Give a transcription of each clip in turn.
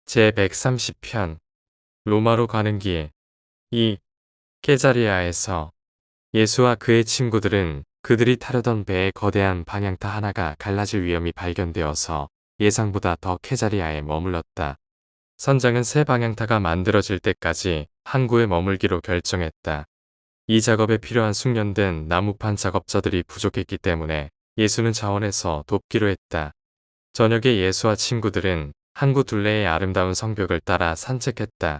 제130편 로마로 가는 길. 이 케자리아에서 예수와 그의 친구들은 그들이 타려던 배의 거대한 방향타 하나가 갈라질 위험이 발견되어서 예상보다 더 케자리아에 머물렀다. 선장은 새 방향타가 만들어질 때까지 항구에 머물기로 결정했다. 이 작업에 필요한 숙련된 나무판 작업자들이 부족했기 때문에 예수는 자원해서 돕기로 했다. 저녁에 예수와 친구들은 항구 둘레의 아름다운 성벽을 따라 산책했다.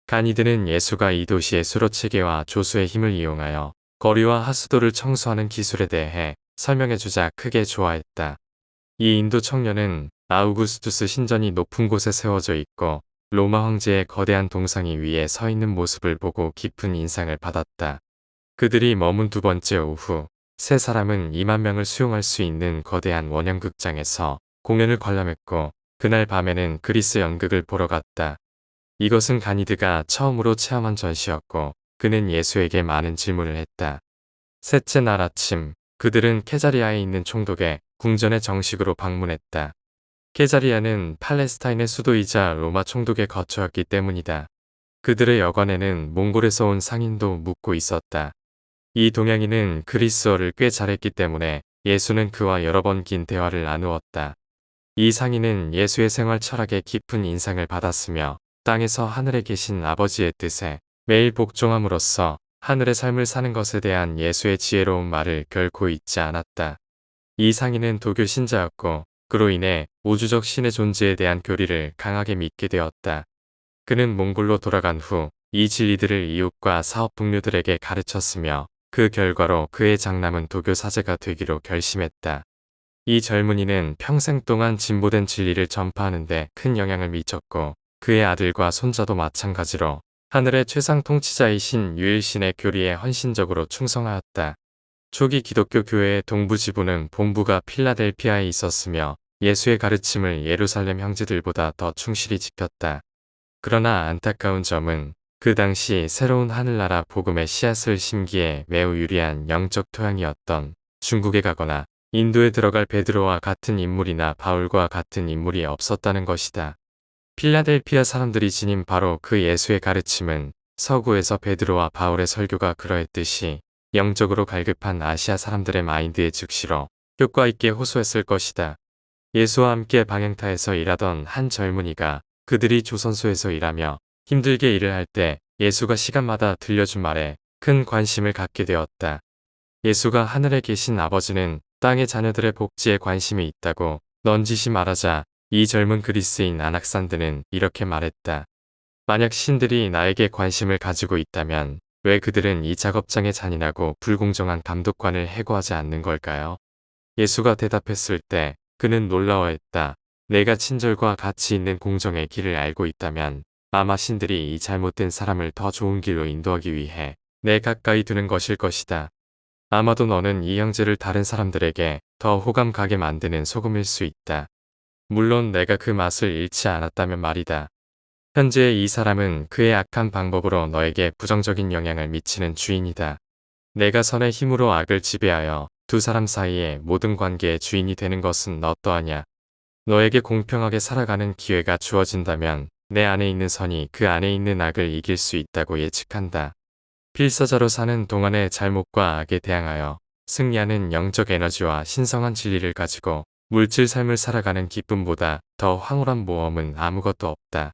가이드는 예수가 이 도시의 수로체계와 조수의 힘을 이용하여 거리와 하수도를 청소하는 기술에 대해 설명해주자 크게 좋아했다. 이 인도 청년은 아우구스투스 신전이 높은 곳에 세워져 있고 로마 황제의 거대한 동상이 위에 서 있는 모습을 보고 깊은 인상을 받았다. 그들이 머문 두 번째 오후, 세 사람은 2만 명을 수용할 수 있는 거대한 원형극장에서 공연을 관람했고 그날 밤에는 그리스 연극을 보러 갔다. 이것은 가이드가 처음으로 체험한 전시였고 그는 예수에게 많은 질문을 했다. 셋째 날 아침, 그들은 케자리아에 있는 총독의 궁전에 정식으로 방문했다. 케자리아는 팔레스타인의 수도이자 로마 총독의 거처였기 때문이다. 그들의 여관에는 몽골에서 온 상인도 묵고 있었다. 이 동양인은 그리스어를 꽤 잘했기 때문에 예수는 그와 여러 번 긴 대화를 나누었다. 이 상인은 예수의 생활 철학에 깊은 인상을 받았으며 땅에서 하늘에 계신 아버지의 뜻에 매일 복종함으로써 하늘의 삶을 사는 것에 대한 예수의 지혜로운 말을 결코 잊지 않았다. 이 상인은 도교 신자였고 그로 인해 우주적 신의 존재에 대한 교리를 강하게 믿게 되었다. 그는 몽골로 돌아간 후 이 진리들을 이웃과 사업 동료들에게 가르쳤으며 그 결과로 그의 장남은 도교 사제가 되기로 결심했다. 이 젊은이는 평생 동안 진보된 진리를 전파하는 데 큰 영향을 미쳤고 그의 아들과 손자도 마찬가지로 하늘의 최상 통치자이신 유일신의 교리에 헌신적으로 충성하였다. 초기 기독교 교회의 동부 지부는 본부가 필라델피아에 있었으며 예수의 가르침을 예루살렘 형제들보다 더 충실히 지켰다. 그러나 안타까운 점은 그 당시 새로운 하늘나라 복음의 씨앗을 심기에 매우 유리한 영적 토양이었던 중국에 가거나 인도에 들어갈 베드로와 같은 인물이나 바울과 같은 인물이 없었다는 것이다. 필라델피아 사람들이 지닌 바로 그 예수의 가르침은 서구에서 베드로와 바울의 설교가 그러했듯이 영적으로 갈급한 아시아 사람들의 마인드에 즉시로 효과 있게 호소했을 것이다. 예수와 함께 방향타에서 일하던 한 젊은이가 그들이 조선소에서 일하며 힘들게 일을 할 때 예수가 시간마다 들려준 말에 큰 관심을 갖게 되었다. 예수가 하늘에 계신 아버지는 땅의 자녀들의 복지에 관심이 있다고 넌지시 말하자 이 젊은 그리스인 아낙산드는 이렇게 말했다. 만약 신들이 나에게 관심을 가지고 있다면 왜 그들은 이 작업장의 잔인하고 불공정한 감독관을 해고하지 않는 걸까요? 예수가 대답했을 때 그는 놀라워했다. 내가 친절과 가치 있는 공정의 길을 알고 있다면 아마 신들이 이 잘못된 사람을 더 좋은 길로 인도하기 위해 내 가까이 두는 것일 것이다. 아마도 너는 이 형제를 다른 사람들에게 더 호감 가게 만드는 소금일 수 있다. 물론 내가 그 맛을 잃지 않았다면 말이다. 현재 이 사람은 그의 악한 방법으로 너에게 부정적인 영향을 미치는 주인이다. 내가 선의 힘으로 악을 지배하여 두 사람 사이의 모든 관계의 주인이 되는 것은 어떠하냐? 너에게 공평하게 살아가는 기회가 주어진다면 내 안에 있는 선이 그 안에 있는 악을 이길 수 있다고 예측한다. 필사자로 사는 동안의 잘못과 악에 대항하여 승리하는 영적 에너지와 신성한 진리를 가지고 물질 삶을 살아가는 기쁨보다 더 황홀한 모험은 아무것도 없다.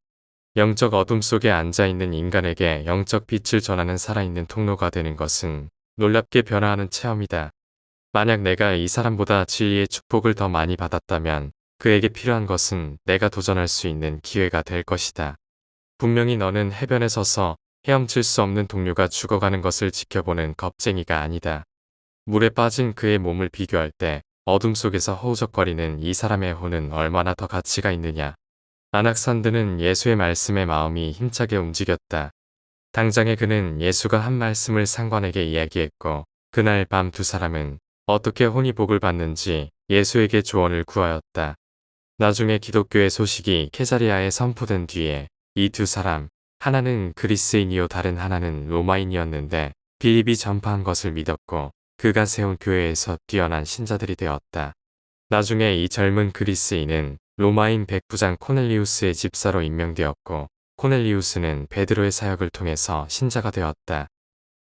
영적 어둠 속에 앉아있는 인간에게 영적 빛을 전하는 살아있는 통로가 되는 것은 놀랍게 변화하는 체험이다. 만약 내가 이 사람보다 진리의 축복을 더 많이 받았다면 그에게 필요한 것은 내가 도전할 수 있는 기회가 될 것이다. 분명히 너는 해변에 서서 헤엄칠 수 없는 동료가 죽어가는 것을 지켜보는 겁쟁이가 아니다. 물에 빠진 그의 몸을 비교할 때 어둠 속에서 허우적거리는 이 사람의 혼은 얼마나 더 가치가 있느냐. 아낙산드는 예수의 말씀에 마음이 힘차게 움직였다. 당장에 그는 예수가 한 말씀을 상관에게 이야기했고 그날 밤 두 사람은 어떻게 혼이 복을 받는지 예수에게 조언을 구하였다. 나중에 기독교의 소식이 케사리아에 선포된 뒤에 이 두 사람, 하나는 그리스인이요 다른 하나는 로마인이었는데 빌립이 전파한 것을 믿었고 그가 세운 교회에서 뛰어난 신자들이 되었다. 나중에 이 젊은 그리스인은 로마인 백부장 코넬리우스의 집사로 임명되었고 코넬리우스는 베드로의 사역을 통해서 신자가 되었다.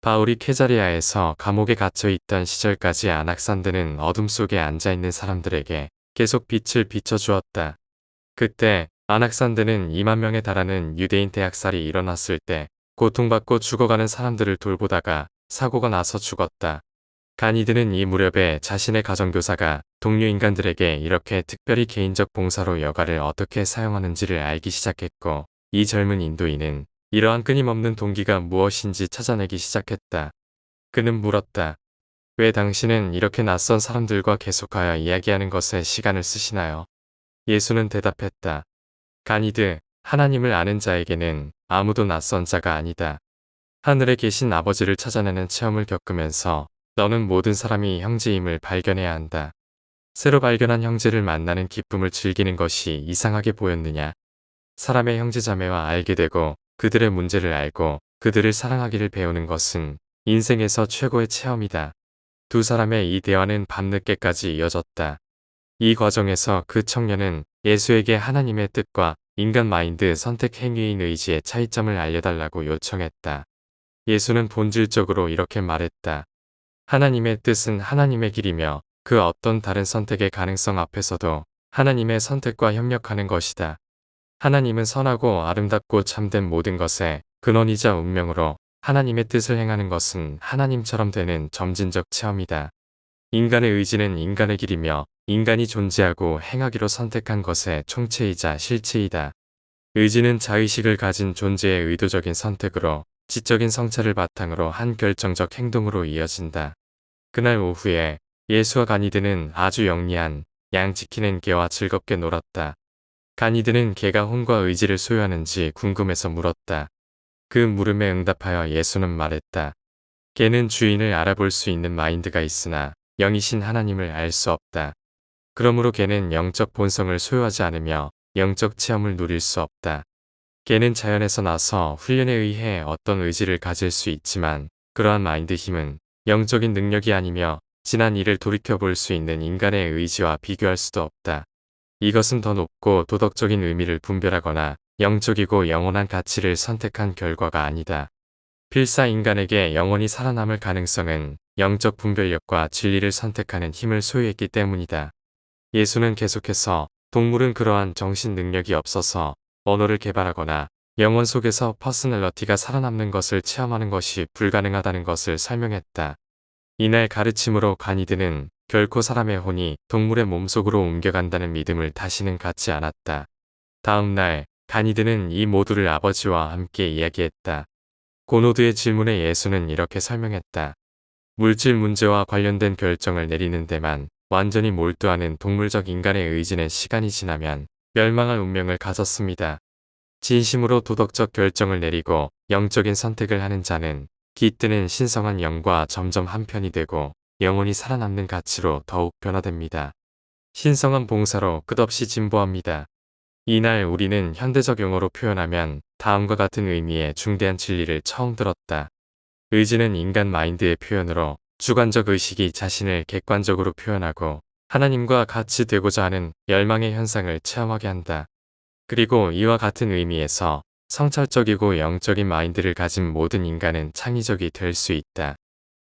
바울이 케자리아에서 감옥에 갇혀 있던 시절까지 아낙산드는 어둠 속에 앉아있는 사람들에게 계속 빛을 비춰주었다. 그때 아낙산드는 2만 명에 달하는 유대인 대학살이 일어났을 때 고통받고 죽어가는 사람들을 돌보다가 사고가 나서 죽었다. 가니드는 이 무렵에 자신의 가정교사가 동료 인간들에게 이렇게 특별히 개인적 봉사로 여가를 어떻게 사용하는지를 알기 시작했고, 이 젊은 인도인은 이러한 끊임없는 동기가 무엇인지 찾아내기 시작했다. 그는 물었다. 왜 당신은 이렇게 낯선 사람들과 계속하여 이야기하는 것에 시간을 쓰시나요? 예수는 대답했다. 가니드, 하나님을 아는 자에게는 아무도 낯선 자가 아니다. 하늘에 계신 아버지를 찾아내는 체험을 겪으면서 너는 모든 사람이 형제임을 발견해야 한다. 새로 발견한 형제를 만나는 기쁨을 즐기는 것이 이상하게 보였느냐? 사람의 형제자매와 알게 되고 그들의 문제를 알고 그들을 사랑하기를 배우는 것은 인생에서 최고의 체험이다. 두 사람의 이 대화는 밤늦게까지 이어졌다. 이 과정에서 그 청년은 예수에게 하나님의 뜻과 인간 마인드 선택 행위인 의지의 차이점을 알려달라고 요청했다. 예수는 본질적으로 이렇게 말했다. 하나님의 뜻은 하나님의 길이며 그 어떤 다른 선택의 가능성 앞에서도 하나님의 선택과 협력하는 것이다. 하나님은 선하고 아름답고 참된 모든 것의 근원이자 운명으로 하나님의 뜻을 행하는 것은 하나님처럼 되는 점진적 체험이다. 인간의 의지는 인간의 길이며 인간이 존재하고 행하기로 선택한 것의 총체이자 실체이다. 의지는 자의식을 가진 존재의 의도적인 선택으로 지적인 성찰을 바탕으로 한 결정적 행동으로 이어진다. 그날 오후에 예수와 가니드는 아주 영리한 양 지키는 개와 즐겁게 놀았다. 가니드는 개가 혼과 의지를 소유하는지 궁금해서 물었다. 그 물음에 응답하여 예수는 말했다. 개는 주인을 알아볼 수 있는 마인드가 있으나 영이신 하나님을 알 수 없다. 그러므로 개는 영적 본성을 소유하지 않으며 영적 체험을 누릴 수 없다. 개는 자연에서 나서 훈련에 의해 어떤 의지를 가질 수 있지만 그러한 마인드 힘은 영적인 능력이 아니며 지난 일을 돌이켜볼 수 있는 인간의 의지와 비교할 수도 없다. 이것은 더 높고 도덕적인 의미를 분별하거나 영적이고 영원한 가치를 선택한 결과가 아니다. 필사 인간에게 영원히 살아남을 가능성은 영적 분별력과 진리를 선택하는 힘을 소유했기 때문이다. 예수는 계속해서 동물은 그러한 정신 능력이 없어서 언어를 개발하거나 영혼 속에서 퍼스널러티가 살아남는 것을 체험하는 것이 불가능하다는 것을 설명했다. 이날 가르침으로 가니드는 결코 사람의 혼이 동물의 몸속으로 옮겨간다는 믿음을 다시는 갖지 않았다. 다음 날 가니드는 이 모두를 아버지와 함께 이야기했다. 고노드의 질문에 예수는 이렇게 설명했다. 물질 문제와 관련된 결정을 내리는 데만 완전히 몰두하는 동물적 인간의 의지는 시간이 지나면 멸망할 운명을 가졌습니다. 진심으로 도덕적 결정을 내리고 영적인 선택을 하는 자는 깃드는 신성한 영과 점점 한편이 되고 영원히 살아남는 가치로 더욱 변화됩니다. 신성한 봉사로 끝없이 진보합니다. 이날 우리는 현대적 용어로 표현하면 다음과 같은 의미의 중대한 진리를 처음 들었다. 의지는 인간 마인드의 표현으로 주관적 의식이 자신을 객관적으로 표현하고 하나님과 같이 되고자 하는 열망의 현상을 체험하게 한다. 그리고 이와 같은 의미에서 성찰적이고 영적인 마인드를 가진 모든 인간은 창의적이 될 수 있다.